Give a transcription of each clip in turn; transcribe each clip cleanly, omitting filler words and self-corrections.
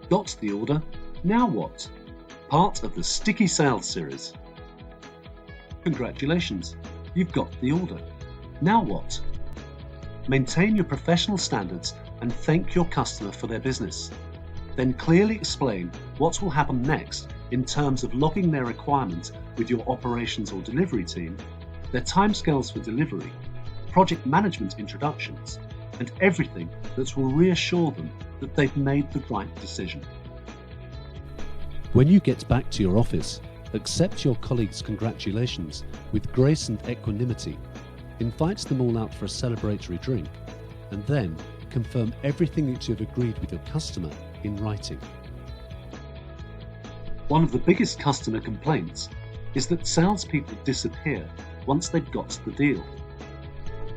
Got the order? Now what? Part of the Sticky Sales series. Congratulations, you've got the order. Now what? Maintain your professional standards and thank your customer for their business. Then clearly explain what will happen next in terms of logging their requirements with your operations or delivery team, their timescales for delivery, project management introductions, and everything that will reassure them that they've made the right decision. When you get back to your office, accept your colleagues' congratulations with grace and equanimity, invite them all out for a celebratory drink, and then confirm everything that you've agreed with your customer in writing. One of the biggest customer complaints is that salespeople disappear once they've got the deal.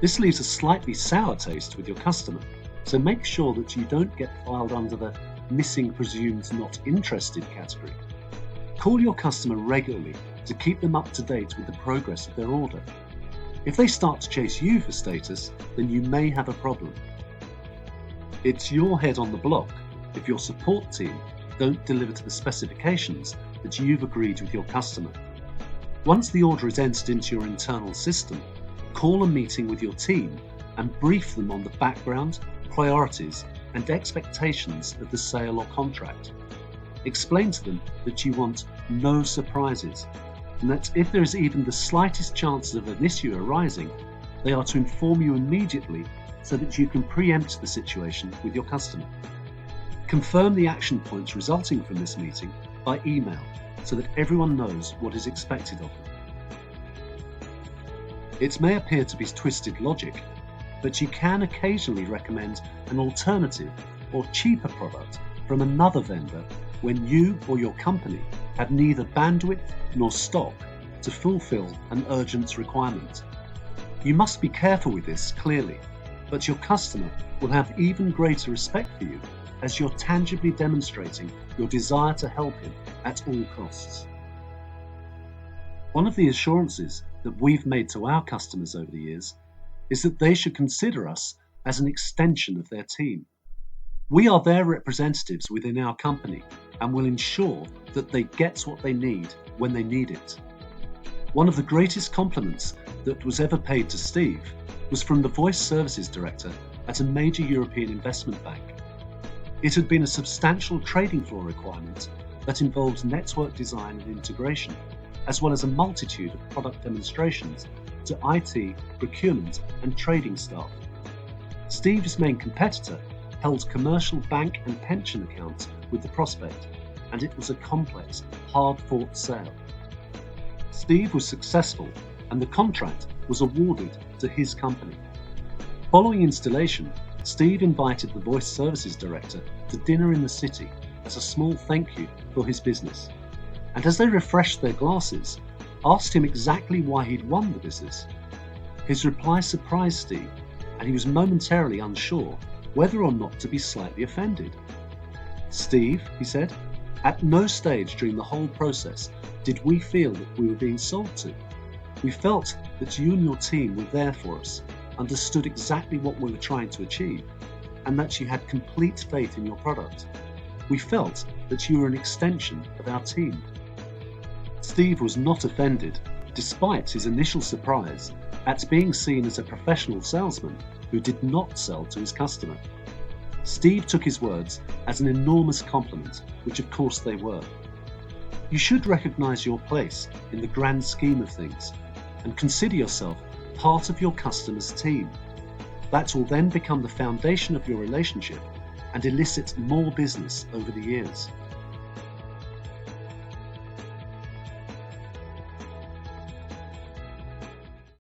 This leaves a slightly sour taste with your customer, so make sure that you don't get filed under the missing presumed not interested category. Call your customer regularly to keep them up to date with the progress of their order. If they start to chase you for status, then you may have a problem. It's your head on the block if your support team don't deliver to the specifications that you've agreed with your customer. Once the order is entered into your internal system, call a meeting with your team and brief them on the background, priorities, and expectations of the sale or contract. Explain to them that you want no surprises, and that if there is even the slightest chance of an issue arising, they are to inform you immediately so that you can preempt the situation with your customer. Confirm the action points resulting from this meeting by email so that everyone knows what is expected of them. It may appear to be twisted logic, but you can occasionally recommend an alternative or cheaper product from another vendor when you or your company have neither bandwidth nor stock to fulfill an urgent requirement. You must be careful with this, clearly, but your customer will have even greater respect for you as you're tangibly demonstrating your desire to help him at all costs. One of the assurances that we've made to our customers over the years is that they should consider us as an extension of their team. We are their representatives within our company and will ensure that they get what they need when they need it. One of the greatest compliments that was ever paid to Steve was from the voice services director at a major European investment bank. It had been a substantial trading floor requirement that involved network design and integration, as well as a multitude of product demonstrations to IT, procurement, and trading staff. Steve's main competitor held commercial bank and pension accounts with the prospect, and it was a complex, hard-fought sale. Steve was successful, and the contract was awarded to his company. Following installation, Steve invited the voice services director to dinner in the city as a small thank you for his business, and as they refreshed their glasses, asked him exactly why he'd won the business. His reply surprised Steve, and he was momentarily unsure whether or not to be slightly offended. "Steve," he said, "at no stage during the whole process did we feel that we were being sold to. We felt that you and your team were there for us, understood exactly what we were trying to achieve, and that you had complete faith in your product. We felt that you were an extension of our team." Steve was not offended, despite his initial surprise at being seen as a professional salesman who did not sell to his customer. Steve took his words as an enormous compliment, which of course they were. You should recognize your place in the grand scheme of things and consider yourself part of your customer's team. That will then become the foundation of your relationship and elicit more business over the years.